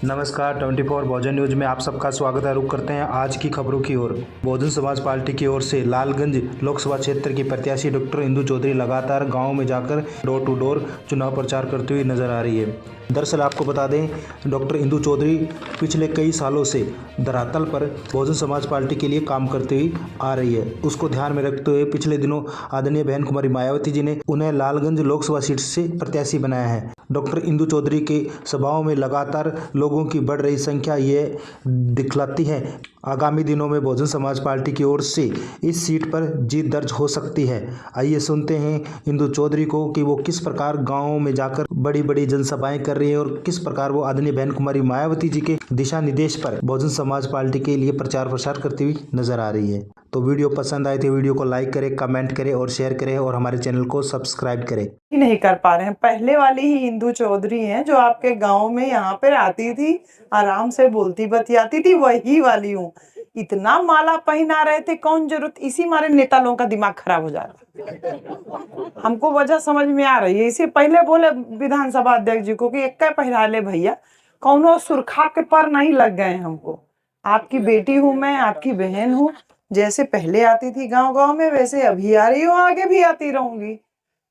नमस्कार 24 बहुजन न्यूज में आप सबका स्वागत है। रुक करते हैं आज की खबरों की ओर। बहुजन समाज पार्टी की ओर से लालगंज लोकसभा क्षेत्र की प्रत्याशी डॉक्टर इंदु चौधरी लगातार गांव में जाकर डोर टू डोर चुनाव प्रचार करती हुई नजर आ रही है। दरअसल आपको बता दें, डॉक्टर इंदु चौधरी पिछले कई सालों से धरातल पर बहुजन समाज पार्टी के लिए काम करती हुई आ रही है। उसको ध्यान में रखते हुए पिछले दिनों आदरणीय बहन कुमारी मायावती जी ने उन्हें लालगंज लोकसभा सीट से प्रत्याशी बनाया है। डॉक्टर इंदु चौधरी के सभाओं में लगातार लोगों की बढ़ रही संख्या ये दिखलाती है आगामी दिनों में बहुजन समाज पार्टी की ओर से इस सीट पर जीत दर्ज हो सकती है। आइए सुनते हैं इंदु चौधरी को कि वो किस प्रकार गाँवों में जाकर बड़ी बड़ी जनसभाएं कर रही है और किस प्रकार वो आदरणीय बहन कुमारी मायावती जी के दिशा निर्देश पर बहुजन समाज पार्टी के लिए प्रचार प्रसार करती हुई नजर आ रही है। तो वीडियो पसंद आए तो वीडियो को लाइक करें, कमेंट करें और शेयर करें और हमारे चैनल को सब्सक्राइब करें। नहीं कर पा रहे हैं। पहले वाली ही इंदु चौधरी हैं जो आपके गांव में यहाँ पे आती थी, आराम से बोलती बतियाती थी, वही वाली हूँ। इतना माला पहना रहे थे, कौन जरूरत, इसी मारे नेता लोगों का दिमाग खराब हो जा रहा। हमको वजह समझ में आ रही है। इसे पहले बोले विधानसभा अध्यक्ष जी को कि एक पहरा ले भैया, कौनो सुरखा के पर नहीं लग गए हमको। आपकी बेटी हूँ मैं, आपकी बहन हूँ। जैसे पहले आती थी गाँव गाँव में, वैसे अभी आ रही हूँ, आगे भी आती रहूंगी।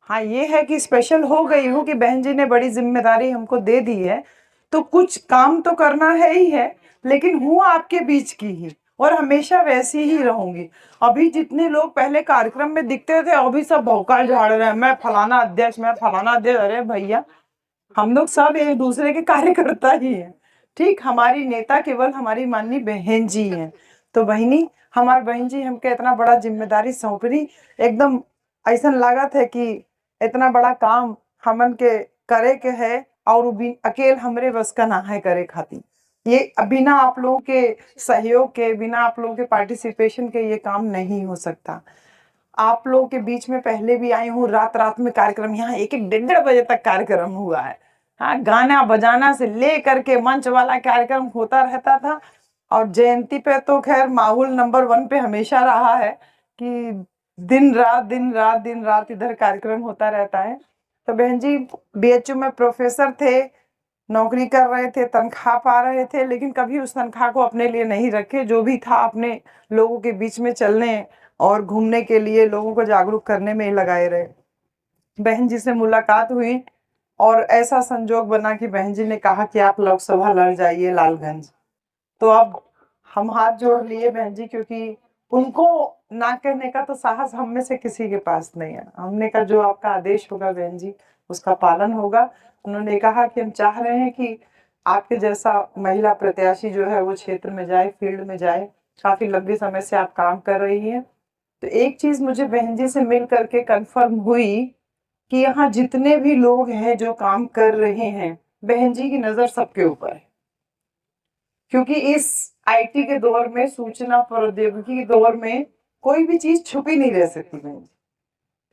हाँ, ये है कि स्पेशल हो गई हूँ कि बहन जी ने बड़ी जिम्मेदारी हमको दे दी है, तो कुछ काम तो करना है ही है, लेकिन हूँ आपके बीच की ही और हमेशा वैसी ही रहूंगी। अभी जितने लोग पहले कार्यक्रम में दिखते थे, अभी सब भौकाल झाड़ रहे हैं, मैं फलाना अध्यक्ष, मैं फलाना अध्यक्ष। अरे भैया, हम लोग सब एक दूसरे के कार्यकर्ता ही हैं। ठीक, हमारी नेता केवल हमारी माननीय बहन जी हैं। तो बहनी, हमारी बहन जी हमके इतना बड़ा जिम्मेदारी सौंप रही, एकदम ऐसा लागत है कि इतना बड़ा काम हमन के करे के है और अकेले हमरे बस का ना है करे खातिर। ये बिना आप लोगों के सहयोग के, बिना आप लोगों के पार्टिसिपेशन के ये काम नहीं हो सकता। आप लोगों के बीच में पहले भी आई हूँ, रात रात में कार्यक्रम, यहाँ एक एक डेढ़ बजे तक कार्यक्रम हुआ है। हाँ, गाना बजाना से ले करके मंच वाला कार्यक्रम होता रहता था। और जयंती पे तो खैर माहौल नंबर 1 पे हमेशा रहा है कि दिन रात दिन रात दिन रात इधर कार्यक्रम होता रहता है। तो बहन जी बीएचयू में प्रोफेसर थे, नौकरी कर रहे थे, तनख्वाह पा रहे थे, लेकिन कभी उस तनख्वाह को अपने लिए नहीं रखे। जो भी था अपने लोगों के बीच में चलने और घूमने के लिए, लोगों को जागरूक करने में ही लगाए रहे। बहन जी से मुलाकात हुई और ऐसा संजोग बना कि बहन जी ने कहा कि आप लोकसभा लड़ जाइए लालगंज। तो अब हम हाथ जोड़ लिए बहन जी, क्योंकि उनको ना कहने का तो साहस हम में से किसी के पास नहीं है। हमने कहा जो आपका आदेश होगा बहन जी, उसका पालन होगा। उन्होंने कहा कि हम चाह रहे हैं कि आपके जैसा महिला प्रत्याशी जो है वो क्षेत्र में जाए, फील्ड में जाए। काफी लंबे समय से आप काम कर रही हैं। तो एक चीज मुझे बहन जी से मिल करके कंफर्म हुई कि यहाँ जितने भी लोग हैं जो काम कर रहे हैं, बहन जी की नजर सबके ऊपर है। क्योंकि इस आईटी के दौर में, सूचना प्रौद्योगिकी के दौर में, कोई भी चीज छुपी नहीं रह सकती बहन जी।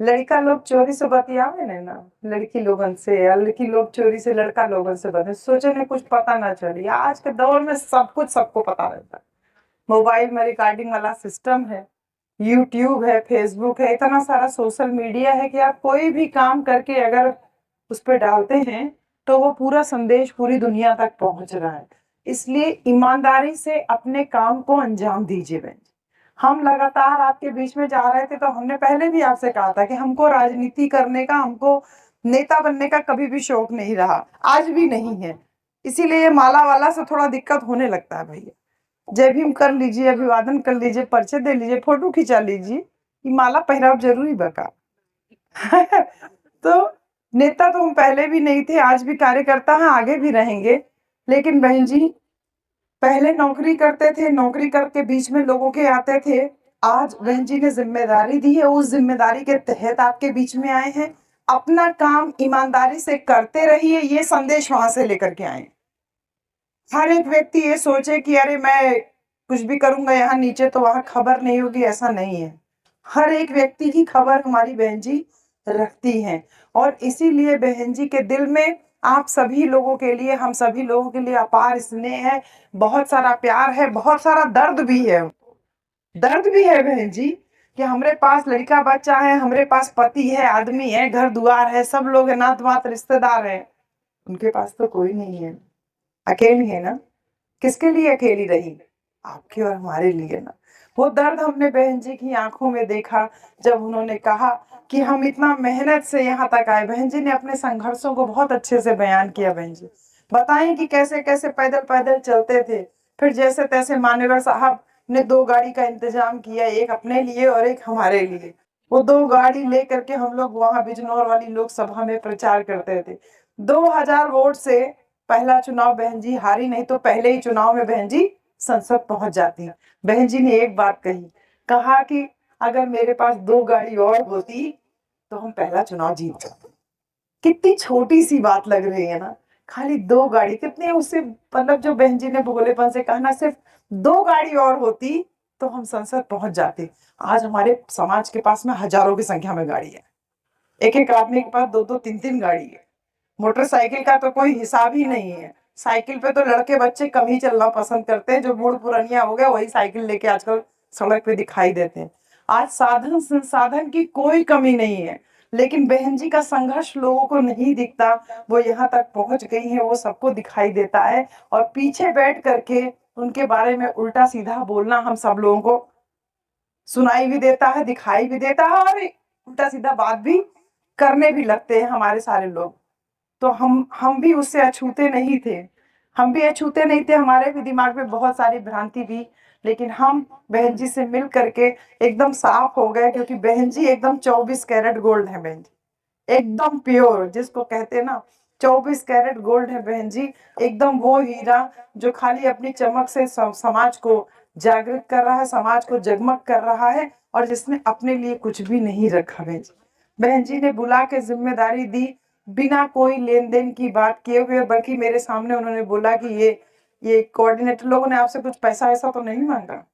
लड़का लोग चोरी से बतियावे नहीं ना, लड़की लोगन से, या लड़की लोग चोरी से लड़का लोगन से बतिया, सोचे ने कुछ पता ना चले। आज के दौर में सब कुछ सबको पता रहता है। मोबाइल में रिकॉर्डिंग वाला सिस्टम है, यूट्यूब है, फेसबुक है, इतना सारा सोशल मीडिया है कि आप कोई भी काम करके अगर उस पर डालते हैं तो वो पूरा संदेश पूरी दुनिया तक पहुंच रहा है। इसलिए ईमानदारी से अपने काम को अंजाम दीजिए बहन। हम लगातार आपके बीच में जा रहे थे, तो हमने पहले भी आपसे कहा था कि हमको राजनीति करने का, हमको नेता बनने का कभी भी शौक नहीं रहा, आज भी नहीं है। इसीलिए माला वाला से थोड़ा दिक्कत होने लगता है भैया। जय भीम कर लीजिए, अभिवादन कर लीजिए, पर्चे दे लीजिए, फोटो खिंचा लीजिए, ये माला पहराव जरूरी बका। तो नेता तो हम पहले भी नहीं थे, आज भी कार्यकर्ता हैं, आगे भी रहेंगे। लेकिन बहन जी पहले नौकरी करते थे, नौकरी करके बीच में लोगों के आते थे। आज बहन जी ने जिम्मेदारी दी है, उस जिम्मेदारी के तहत आपके बीच में आए हैं। अपना काम ईमानदारी से करते रहिए, ये संदेश वहां से लेकर के आए। हर एक व्यक्ति ये सोचे कि अरे मैं कुछ भी करूंगा यहाँ नीचे तो वहां खबर नहीं होगी, ऐसा नहीं है। हर एक व्यक्ति की खबर हमारी बहन जी रखती हैं, और इसीलिए बहन जी के दिल में आप सभी लोगों के लिए, हम सभी लोगों के लिए अपार स्नेह है, बहुत सारा प्यार है, बहुत सारा दर्द भी है। दर्द भी है बहन जी कि हमारे पास लड़का बच्चा है, हमारे पास पति है, आदमी है, घर दुआर है, सब लोग है, नात वात रिश्तेदार है, उनके पास तो कोई नहीं है। अकेली है ना? किसके लिए अकेली रही? आपके और हमारे लिए ना। वो दर्द हमने बहन जी की आँखों में देखा जब उन्होंने कहा कि हम इतना मेहनत से यहाँ तक आए। बहन जी ने अपने संघर्षों को बहुत अच्छे से बयान किया बहन जी। बताएं कि कैसे-कैसे पैदल-पैदल चलते थे। फिर जैसे-तैसे मान्यवर साहब ने 2 गाड़ी का इंतज़ाम किया, एक अपने लिए और एक हमारे लिए। वो 2 गाड़ी लेकर के हम लोग वहाँ बिजनौर वाली लोकसभा में प्रचार करते थे। 2000 वोट से पहला चुनाव बहन जी हारी, नहीं तो पहले ही चुनाव में बहन जी संसद पहुंच जाती। बहन जी ने एक बात कही, कहा कि अगर मेरे पास 2 गाड़ी और होती तो हम पहला चुनाव जीत जाते। कितनी छोटी सी बात लग रही है ना, खाली 2 गाड़ी, कितने उससे मतलब जो बहन जी ने भोलेपन से कहा ना, सिर्फ 2 गाड़ी और होती तो हम संसद पहुंच जाते। आज हमारे समाज के पास में हजारों की संख्या में गाड़ी है। एक एक आदमी के पास 2-2 3-3 गाड़ी है। मोटरसाइकिल का तो कोई हिसाब ही नहीं है। साइकिल पे तो लड़के बच्चे कम ही चलना पसंद करते हैं, जो बूढ़ पुरनिया हो गया वही साइकिल लेके आजकल सड़क पे दिखाई देते हैं। आज साधन संसाधन की कोई कमी नहीं है, लेकिन बहन जी का संघर्ष लोगों को नहीं दिखता। वो यहाँ तक पहुंच गई है, वो सबको दिखाई देता है, और पीछे बैठ करके उनके बारे में उल्टा सीधा बोलना हम सब लोगों को सुनाई भी देता है, दिखाई भी देता है, और उल्टा सीधा बात भी करने भी लगते हैं हमारे सारे लोग। तो हम भी उससे अछूते नहीं थे। हम भी अछूते नहीं थे, हमारे भी दिमाग में बहुत सारी भ्रांति थी, लेकिन हम बहन जी से मिल करके एकदम साफ हो गए, क्योंकि बहन जी एकदम 24 कैरेट गोल्ड है बहन जी, एकदम प्योर, जिसको कहते हैं ना 24 कैरेट गोल्ड है बहन जी। एकदम वो हीरा जो खाली अपनी चमक से समाज को जागृत कर रहा है, समाज को जगमग कर रहा है, और जिसने अपने लिए कुछ भी नहीं रखा बहन जी। बहन जी ने बुला के जिम्मेदारी दी, बिना कोई लेन देन की बात किए हुए, बल्कि मेरे सामने उन्होंने बोला कि ये कोऑर्डिनेटर लोगों ने आपसे कुछ पैसा ऐसा तो नहीं मांगा।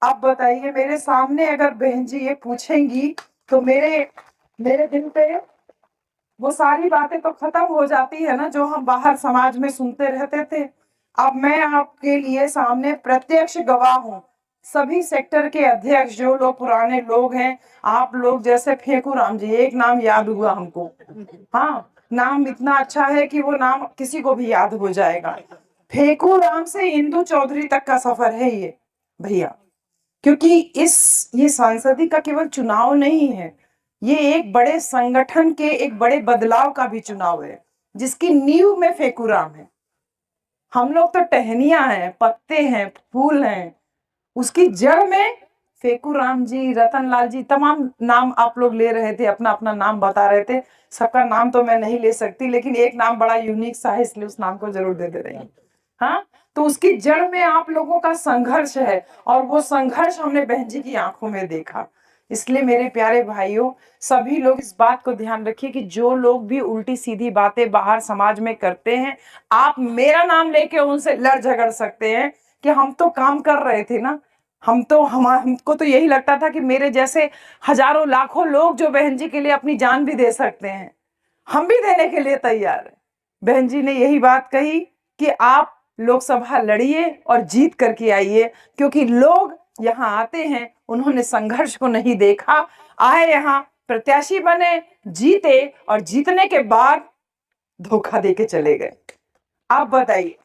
आप बताइए, मेरे सामने अगर बहन जी ये पूछेंगी तो मेरे मेरे दिल पे वो सारी बातें तो खत्म हो जाती है ना, जो हम बाहर समाज में सुनते रहते थे। अब मैं आपके लिए सामने प्रत्यक्ष गवाह हूँ। सभी सेक्टर के अध्यक्ष जो लोग पुराने लोग हैं, आप लोग जैसे फेकू राम जी, एक नाम याद हुआ हमको। हाँ, नाम इतना अच्छा है कि वो नाम किसी को भी याद हो जाएगा। फेकू राम से इंदु चौधरी तक का सफर है ये भैया। क्योंकि ये सांसदी का केवल चुनाव नहीं है, ये एक बड़े संगठन के एक बड़े बदलाव का भी चुनाव है, जिसकी नींव में फेकूराम है। हम लोग तो टहनियां हैं, पत्ते हैं, फूल हैं, उसकी जड़ में फेकूराम जी, रतनलाल जी, तमाम नाम आप लोग ले रहे थे, अपना अपना नाम बता रहे थे। सबका नाम तो मैं नहीं ले सकती, लेकिन एक नाम बड़ा यूनिक सा है, इसलिए उस नाम को जरूर दे दे रही हूँ। हाँ, तो उसकी जड़ में आप लोगों का संघर्ष है, और वो संघर्ष हमने बहन जी की आंखों में देखा। इसलिए मेरे प्यारे भाइयों, सभी लोग इस बात को ध्यान रखिए कि जो लोग भी उल्टी सीधी बातें बाहर समाज में करते हैं, आप मेरा नाम लेके उनसे लड़ झगड़ सकते हैं कि हम तो काम कर रहे थे ना। हमको तो यही लगता था कि मेरे जैसे हजारों लाखों लोग जो बहन जी के लिए अपनी जान भी दे सकते हैं, हम भी देने के लिए तैयार हैं। बहन जी ने यही बात कही कि आप लोकसभा लड़िए और जीत करके आइए, क्योंकि लोग यहाँ आते हैं, उन्होंने संघर्ष को नहीं देखा, आए यहाँ प्रत्याशी बने, जीते, और जीतने के बाद धोखा दे के चले गए। आप बताइए,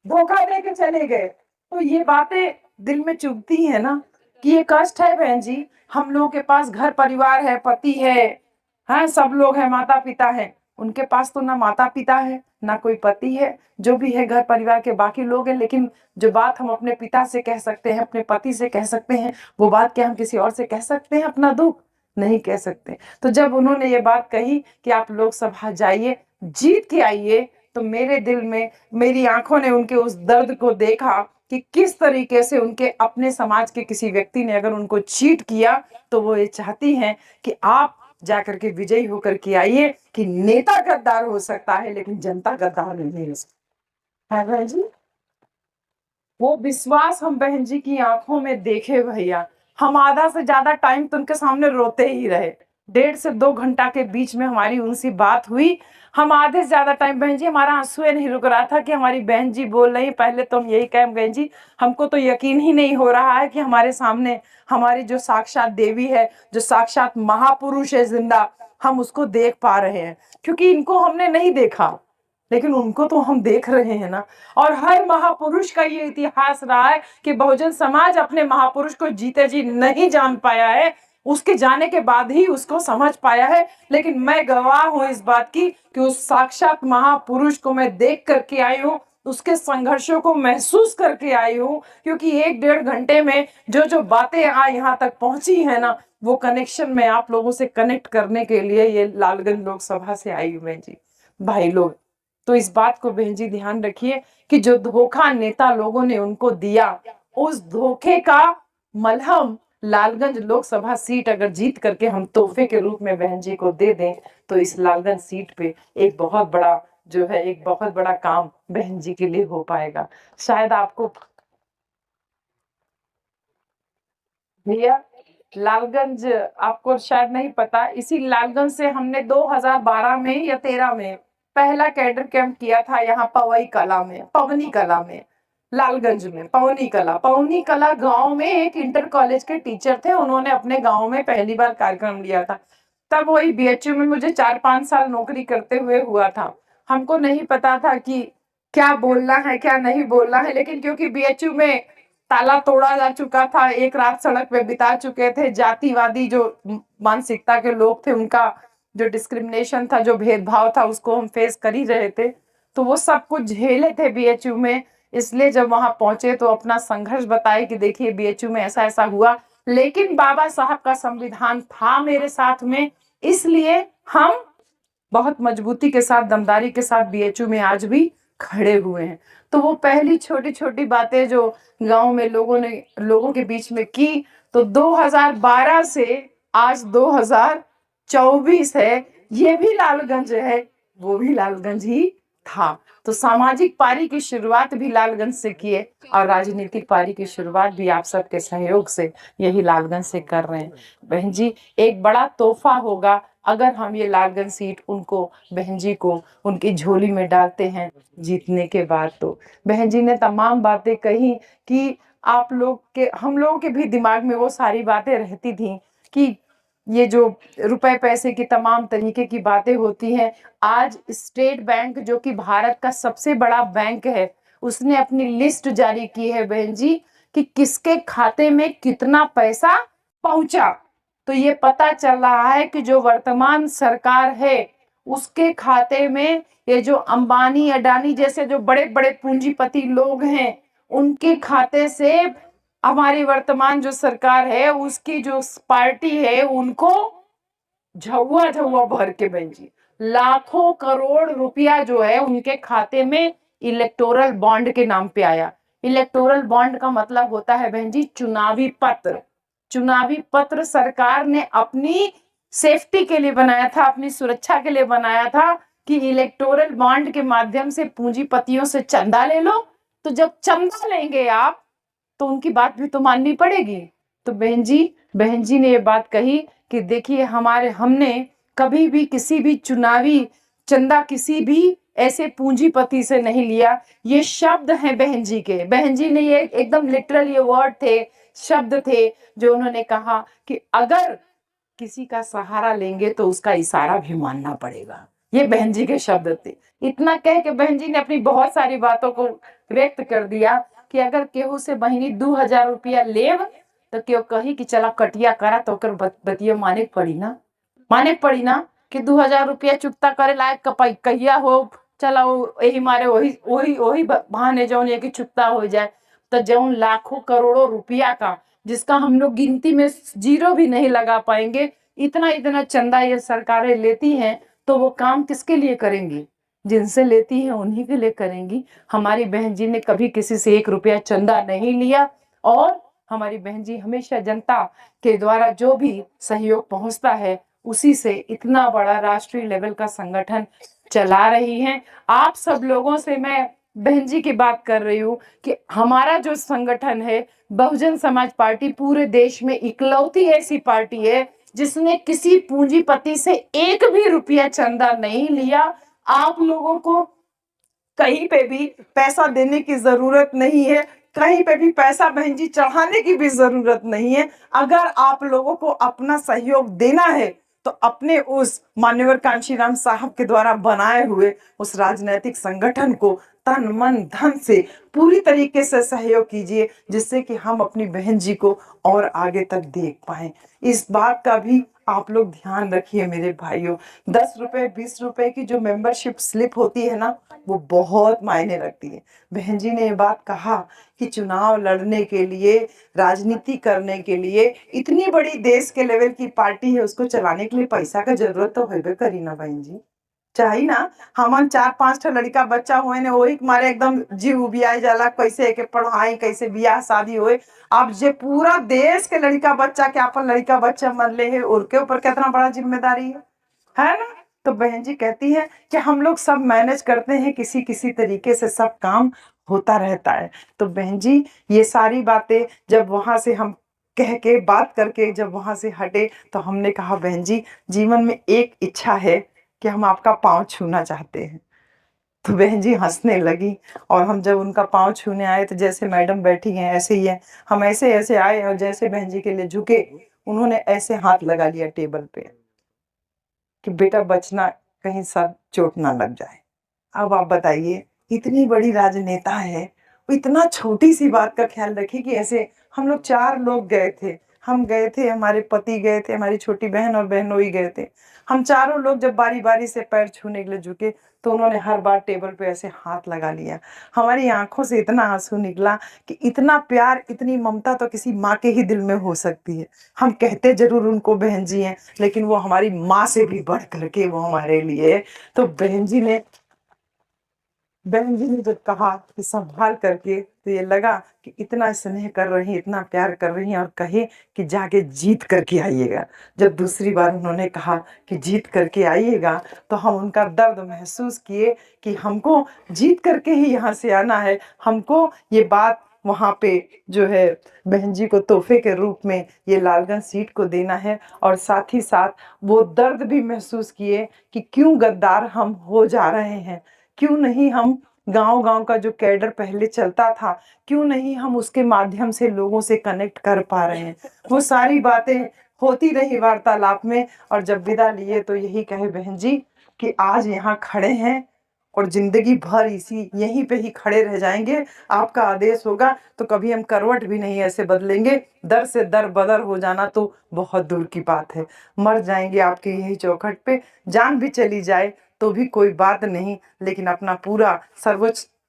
धोखा दे के चले गए, तो ये बातें दिल में चुभती है ना, कि ये कष्ट है बहन जी। हम लोगों के पास घर परिवार है, पति है, हाँ, सब लोग हैं, माता पिता है। उनके पास तो ना माता पिता है, ना कोई पति है, जो भी है घर परिवार के बाकी लोग हैं, लेकिन जो बात हम अपने पिता से कह सकते हैं, अपने पति से कह सकते हैं, वो बात क्या हम किसी और से कह सकते हैं? अपना दुख नहीं कह सकते। तो जब उन्होंने ये बात कही कि आप लोकसभा जाइए, जीत के आइए, तो मेरे दिल में, मेरी आंखों ने उनके उस दर्द को देखा कि किस तरीके से उनके अपने समाज के किसी व्यक्ति ने अगर उनको चीट किया, तो वो ये चाहती हैं कि आप जाकर के विजयी होकर के आइए, कि नेता गद्दार हो सकता है लेकिन जनता गद्दार नहीं हो सकता है बहन जी। वो विश्वास हम बहन जी की आंखों में देखे भैया। हम आधा से ज्यादा टाइम तो उनके सामने रोते ही रहे। 1.5 से 2 घंटा के बीच में हमारी उनसे बात हुई। हम आधे से ज्यादा टाइम बहन जी, हमारा आंसू नहीं रुक रहा था कि हमारी बहन जी बोल रही। पहले तो हम यही कहें बहन जी, हमको तो यकीन ही नहीं हो रहा है कि हमारे सामने हमारी जो साक्षात देवी है, जो साक्षात महापुरुष है जिंदा, हम उसको देख पा रहे हैं, क्योंकि इनको हमने नहीं देखा। लेकिन उनको तो हम देख रहे हैं ना। और हर महापुरुष का ये इतिहास रहा है कि बहुजन समाज अपने महापुरुष को जीते जी नहीं जान पाया है, उसके जाने के बाद ही उसको समझ पाया है। लेकिन मैं गवाह हूं इस बात की कि उस साक्षात महापुरुष को मैं देख करके आई हूँ, उसके संघर्षों को महसूस करके आई हूँ। क्योंकि 1-1.5 घंटे में जो जो बातें यहाँ तक पहुंची है ना, वो कनेक्शन में आप लोगों से कनेक्ट करने के लिए ये लालगंज लोकसभा से आई हूँ बहन जी, भाई लोग। तो इस बात को बहन जी ध्यान रखिए कि जो धोखा नेता लोगों ने उनको दिया, उस धोखे का मलहम लालगंज लोकसभा सीट अगर जीत करके हम तोहफे के रूप में बहन जी को दे दें, तो इस लालगंज सीट पे एक बहुत बड़ा जो है, एक बहुत बड़ा काम बहन जी के लिए हो पाएगा। शायद आपको भैया लालगंज, आपको शायद नहीं पता, इसी लालगंज से हमने 2012 में या 13 में पहला कैडर कैंप किया था यहाँ पवनी कला में, लालगंज में पवनी कला गांव में एक इंटर कॉलेज के टीचर थे, उन्होंने अपने गांव में पहली बार कार्यक्रम लिया था। तब वही बीएचयू में मुझे 4-5 साल नौकरी करते हुए हुआ था। हमको नहीं पता था कि क्या बोलना है क्या नहीं बोलना है, लेकिन क्योंकि बीएचयू में ताला तोड़ा जा चुका था, एक रात सड़क पे बिता चुके थे, जातिवादी जो मानसिकता के लोग थे, उनका जो डिस्क्रिमिनेशन था, जो भेदभाव था, उसको हम फेस कर ही रहे थे। तो वो सब कुछ झेले थे बीएचयू में। इसलिए जब वहां पहुंचे तो अपना संघर्ष बताए कि देखिए बीएचयू में ऐसा ऐसा हुआ, लेकिन बाबा साहब का संविधान था मेरे साथ में, इसलिए हम बहुत मजबूती के साथ, दमदारी के साथ बीएचयू में आज भी खड़े हुए हैं। तो वो पहली छोटी छोटी बातें जो गांव में लोगों के बीच में की, तो 2012 से आज 2024 है, ये भी लालगंज है, वो भी लालगंज ही था। तो सामाजिक पारी की शुरुआत भी लालगंज से किए और राजनीतिक पारी की शुरुआत भी आप सबके सहयोग से यही लालगंज से कर रहे हैं। बहन जी, एक बड़ा तोहफा होगा अगर हम ये लालगंज सीट उनको, बहन जी को, उनकी झोली में डालते हैं जीतने के बाद। तो बहन जी ने तमाम बातें कही कि आप लोग के, हम लोगों के भी दिमाग में वो सारी बातें रहती थी कि ये जो रुपए पैसे की तमाम तरीके की बातें होती हैं। आज स्टेट बैंक जो कि भारत का सबसे बड़ा बैंक है, उसने अपनी लिस्ट जारी की है बहन जी कि किसके खाते में कितना पैसा पहुंचा। तो ये पता चल रहा है कि जो वर्तमान सरकार है उसके खाते में ये जो अंबानी अडानी जैसे जो बड़े बड़े पूंजीपति लोग हैं, उनके खाते से हमारी वर्तमान जो सरकार है, उसकी जो पार्टी है, उनको झुआ झुआ भर के बहन जी लाखों करोड़ रुपया जो है उनके खाते में इलेक्टोरल बॉन्ड के नाम पे आया। इलेक्टोरल बॉन्ड का मतलब होता है बहन जी चुनावी पत्र। चुनावी पत्र सरकार ने अपनी सेफ्टी के लिए बनाया था, अपनी सुरक्षा के लिए बनाया था कि इलेक्टोरल बॉन्ड के माध्यम से पूंजीपतियों से चंदा ले लो। तो जब चंदा लेंगे आप, तो उनकी बात भी तो माननी पड़ेगी। तो बहन जी ने ये बात कही कि देखिए हमने कभी भी किसी भी चुनावी चंदा किसी भी ऐसे पूंजीपति से नहीं लिया। ये शब्द हैं बहन जी के, बहन जी ने ये एकदम लिटरल ये वर्ड थे, शब्द थे जो उन्होंने कहा कि अगर किसी का सहारा लेंगे तो उसका इशारा भी मानना पड़ेगा। ये बहन जी के शब्द थे। इतना कह के बहन जी ने अपनी बहुत सारी बातों को व्यक्त कर दिया कि अगर केहू से बहिनी 2000 रुपया लेव तो केहू कही कि चला कटिया करा तो बतिया माने पड़ी ना कि 2000 रुपया चुकता करे लायक कहिया हो, चला यही मारे वही बहाने जौन ये कि चुकता हो जाए। तो जौन लाखों करोड़ों रुपया का, जिसका हम लोग गिनती में जीरो भी नहीं लगा पाएंगे, इतना इतना चंदा ये सरकारें लेती हैं, तो वो काम किसके लिए करेंगी? जिनसे लेती है उन्हीं के लिए करेंगी। हमारी बहन जी ने कभी किसी से 1 रुपया चंदा नहीं लिया और हमारी बहन जी हमेशा जनता के द्वारा जो भी सहयोग पहुंचता है उसी से इतना बड़ा राष्ट्रीय लेवल का संगठन चला रही हैं। आप सब लोगों से मैं बहन जी की बात कर रही हूँ कि हमारा जो संगठन है बहुजन समाज पार्टी पूरे देश में इकलौती ऐसी पार्टी है जिसने किसी पूंजीपति से 1 भी रुपया चंदा नहीं लिया। आप लोगों को कहीं पे भी पैसा देने की जरूरत नहीं है, कहीं पे भी पैसा बहन जी चढ़ाने की भी जरूरत नहीं है। अगर आप लोगों को अपना सहयोग देना है तो अपने उस मान्यवर कांशीराम साहब के द्वारा बनाए हुए उस राजनीतिक संगठन को तन मन धन से पूरी तरीके से सहयोग कीजिए, जिससे कि हम अपनी बहन जी को और आगे तक देख पाए। इस बात का भी आप लोग ध्यान रखिए मेरे भाइयों। 10 रुपए 20 रुपए की जो मेंबरशिप स्लिप होती है ना, वो बहुत मायने रखती है। बहन जी ने ये बात कहा कि चुनाव लड़ने के लिए, राजनीति करने के लिए, इतनी बड़ी देश के लेवल की पार्टी है, उसको चलाने के लिए पैसा का जरूरत तो होबे करी ना बहन जी, चाहिए ना। हमन 4-5 ठो लड़का बच्चा हुए ने, वही के मारे एकदम जीव उबियाई जाला, कैसे एके पढ़ाई, कैसे बियाह शादी होए। अब जे पूरा देश के लड़का बच्चा के अपन लड़का बच्चा मन ले है, उनके ऊपर कितना बड़ा जिम्मेदारी है ना। तो बहन जी कहती है कि हम लोग सब मैनेज करते हैं, किसी किसी तरीके से सब काम होता रहता है। तो बहन जी ये सारी बातें जब वहां से हम कह के बात करके जब वहां से हटे, तो हमने कहा बहन जी जीवन में एक इच्छा है कि हम आपका पाँव छूना चाहते हैं। तो बहन जी हंसने लगी, और हम जब उनका पाँव छूने आए तो जैसे मैडम बैठी हैं ऐसे ही है, हम ऐसे ऐसे आए और जैसे बहन जी के लिए झुके, उन्होंने ऐसे हाथ लगा लिया टेबल पे कि बेटा बचना, कहीं सर चोट ना लग जाए। अब आप बताइए, इतनी बड़ी राजनेता है, वो इतना छोटी सी बात का ख्याल रखी कि ऐसे हम लोग 4 लोग गए थे, हम गए थे, हमारे पति गए थे, हमारी छोटी बहन और बहनोई गए थे। हम चारों लोग जब बारी बारी से पैर छूने के लिए झुके, तो उन्होंने हर बार टेबल पे ऐसे हाथ लगा लिया। हमारी आंखों से इतना आंसू निकला कि इतना प्यार, इतनी ममता तो किसी माँ के ही दिल में हो सकती है। हम कहते जरूर उनको बहन जी हैं, लेकिन वो हमारी माँ से भी बढ़ करके वो हमारे लिए। तो बहन जी ने जब कहा कि संभाल करके, तो ये लगा कि इतना स्नेह कर रही, इतना प्यार कर रही हैं, और कहे कि जाके जीत करके आइएगा। जब दूसरी बार उन्होंने कहा कि जीत करके आइएगा, तो हम उनका दर्द महसूस किए कि हमको जीत करके ही यहाँ से आना है। हमको ये बात वहाँ पे जो है बहन जी को तोहफे के रूप में ये लालगंज सीट को देना है। और साथ ही साथ वो दर्द भी महसूस किए कि क्यों गद्दार हम हो जा रहे हैं, क्यों नहीं हम गांव गांव का जो कैडर पहले चलता था, क्यों नहीं हम उसके माध्यम से लोगों से कनेक्ट कर पा रहे हैं। वो सारी बातें होती रही वार्तालाप में, और जब विदा लिए तो यही कहे बहन जी कि आज यहाँ खड़े हैं और जिंदगी भर इसी यहीं पे ही खड़े रह जाएंगे। आपका आदेश होगा तो कभी हम करवट भी नहीं ऐसे बदलेंगे। दर से दर बदर हो जाना तो बहुत दूर की बात है, मर जाएंगे आपके यही चौखट पे। जान भी चली जाए तो भी कोई बात नहीं, लेकिन अपना पूरा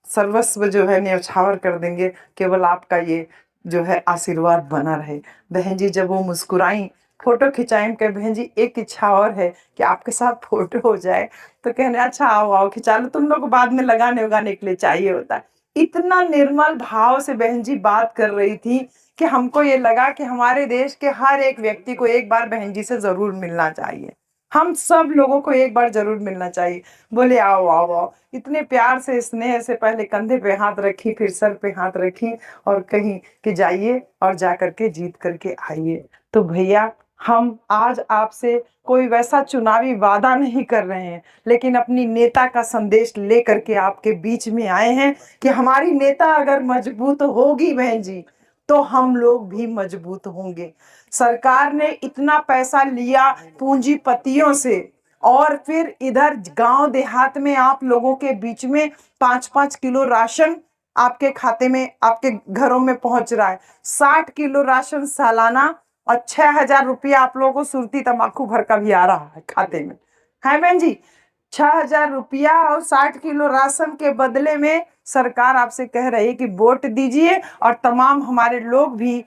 सर्वस्व जो है न्यौछावर कर देंगे, केवल आपका ये जो है आशीर्वाद बना रहे। बहन जी जब वो मुस्कुराई, फोटो खिंचाई, कहे बहन जी एक इच्छा और है कि आपके साथ फोटो हो जाए। तो कहने अच्छा आओ आओ खिंचा लो, तुम लोग बाद में लगाने उगाने के लिए चाहिए होता है। इतना निर्मल भाव से बहन जी बात कर रही थी कि हमको ये लगा कि हमारे देश के हर एक व्यक्ति को एक बार बहन जी से जरूर मिलना चाहिए। हम सब लोगों को एक बार जरूर मिलना चाहिए। बोले आओ आओ आओ, इतने प्यार से स्नेह से पहले कंधे पे हाथ रखी, फिर सर पे हाथ रखी, और कहीं कि जाइए और जा करके जीत करके आइए। तो भैया हम आज आपसे कोई वैसा चुनावी वादा नहीं कर रहे हैं, लेकिन अपनी नेता का संदेश ले करके आपके बीच में आए हैं कि हमारी नेता अगर मजबूत होगी बहन जी, तो हम लोग भी मजबूत होंगे। सरकार ने इतना पैसा लिया पूंजीपतियों से, और फिर इधर गांव देहात में आप लोगों के बीच में 5-5 किलो राशन आपके खाते में, आपके घरों में पहुंच रहा है। 60 किलो राशन सालाना, और 6,000 रुपया आप लोगों को सुरती तंबाकू भर का भी आ रहा है खाते में, है बहन जी। 6,000 रुपया और 60 किलो राशन के बदले में सरकार आपसे कह रही है कि वोट दीजिए। और तमाम हमारे लोग भी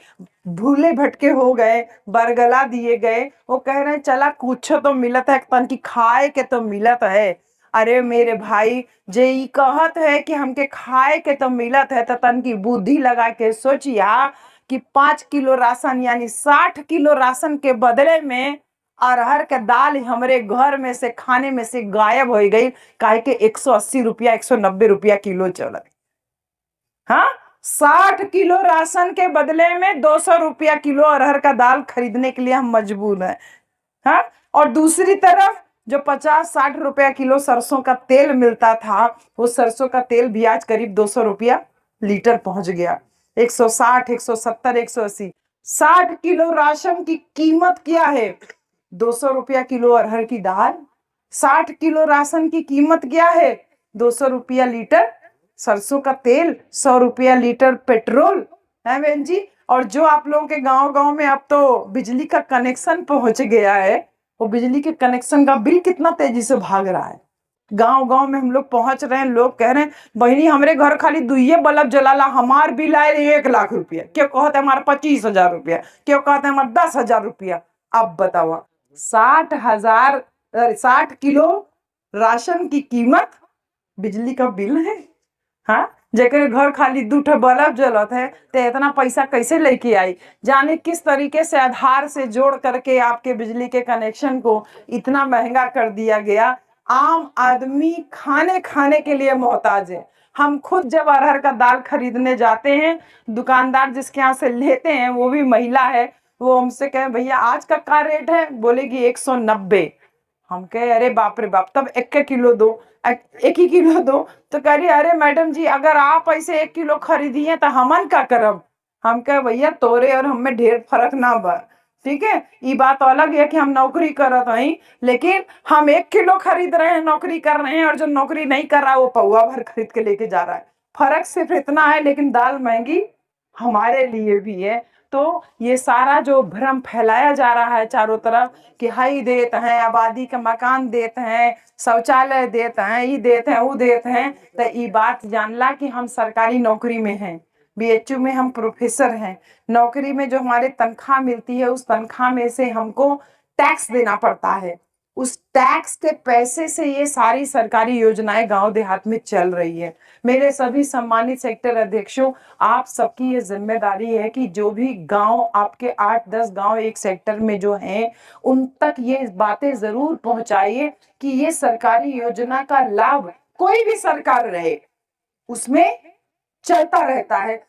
भूले भटके हो गए, बरगला दिए गए, वो कह रहे हैं चला कुछ तो मिलत है, तन की खाए के तो मिलत है। अरे मेरे भाई, जे ई कहत है कि हमके खाए के तो मिलत है, तो तन की बुद्धि लगा के सोचिया कि 5 किलो राशन यानी 60 किलो राशन के बदले में अरहर के दाल हमारे घर में से खाने में से गायब हो गई। काहे के 180 रुपया 190 रुपया किलो चल। हाँ, 60 किलो राशन के बदले में 200 रुपया किलो अरहर का दाल खरीदने के लिए हम मजबूर हैं। हाँ, और दूसरी तरफ जो 50-60 रुपया किलो सरसों का तेल मिलता था, वो सरसों का तेल भी आज करीब 200 रुपया लीटर पहुंच गया। 160, 170, 180। 60 किलो राशन की कीमत क्या है? 200 रुपया किलो अरहर की दाल, 60 किलो राशन की कीमत क्या है, 200 रुपया लीटर सरसों का तेल, 100 रुपया लीटर पेट्रोल है बहन जी। और जो आप लोगों के गांव गांव में अब तो बिजली का कनेक्शन पहुंच गया है, वो बिजली के कनेक्शन का बिल कितना तेजी से भाग रहा है। गांव गांव में हम लोग पहुंच रहे हैं, लोग कह रहे हैं बहनी हमरे घर खाली दुइये बल्ब जलाला, हमार बिल आए 1 लाख रुपया, क्यों कहते हमारा 25,000 रुपया, क्यों कहते हमारा 10,000 रुपया। अब बताओ 60 किलो राशन की कीमत बिजली का बिल है। हाँ, जेकर घर खाली 2 बल्ब जलत है तो इतना पैसा कैसे लेके आई। जाने किस तरीके से आधार से जोड़ करके आपके बिजली के कनेक्शन को इतना महंगा कर दिया गया। आम आदमी खाने खाने के लिए मोहताज है। हम खुद जब अरहर का दाल खरीदने जाते हैं, दुकानदार जिसके यहाँ से लेते हैं वो भी महिला है, वो हमसे कहे भैया आज का क्या रेट है, बोलेगी 190। हम कहे अरे बाप रे बाप, तब 1 किलो दो, 1 ही किलो दो। तो कह रही अरे मैडम जी अगर आप ऐसे 1 किलो खरीदिए तो हमन का करब। हम कहे भैया तोरे और हमें ढेर फर्क ना बा, ठीक है। ये बात अलग है कि हम नौकरी करत हई, लेकिन हम 1 किलो खरीद रहे हैं, नौकरी कर रहे हैं, और जो नौकरी नहीं कर रहा है वो पौवा भर खरीद के लेके जा रहा है। फर्क सिर्फ इतना है, लेकिन दाल महंगी हमारे लिए भी है। तो ये सारा जो भ्रम फैलाया जा रहा है चारों तरफ कि हाई देते हैं, आबादी का मकान देते हैं, शौचालय देते हैं, ये देते हैं, वो देते हैं, तो ये बात जानला कि हम सरकारी नौकरी में हैं, बीएचयू में हम प्रोफेसर हैं, नौकरी में जो हमारे तनख्वाह मिलती है उस तनख्वाह में से हमको टैक्स देना पड़ता है। उस टैक्स के पैसे से ये सारी सरकारी योजनाएं गांव देहात में चल रही है। मेरे सभी सम्मानित सेक्टर अध्यक्षों, आप सबकी ये जिम्मेदारी है कि जो भी गांव आपके 8-10 गांव एक सेक्टर में जो हैं, उन तक ये बातें जरूर पहुंचाइए कि ये सरकारी योजना का लाभ कोई भी सरकार रहे उसमें चलता रहता है।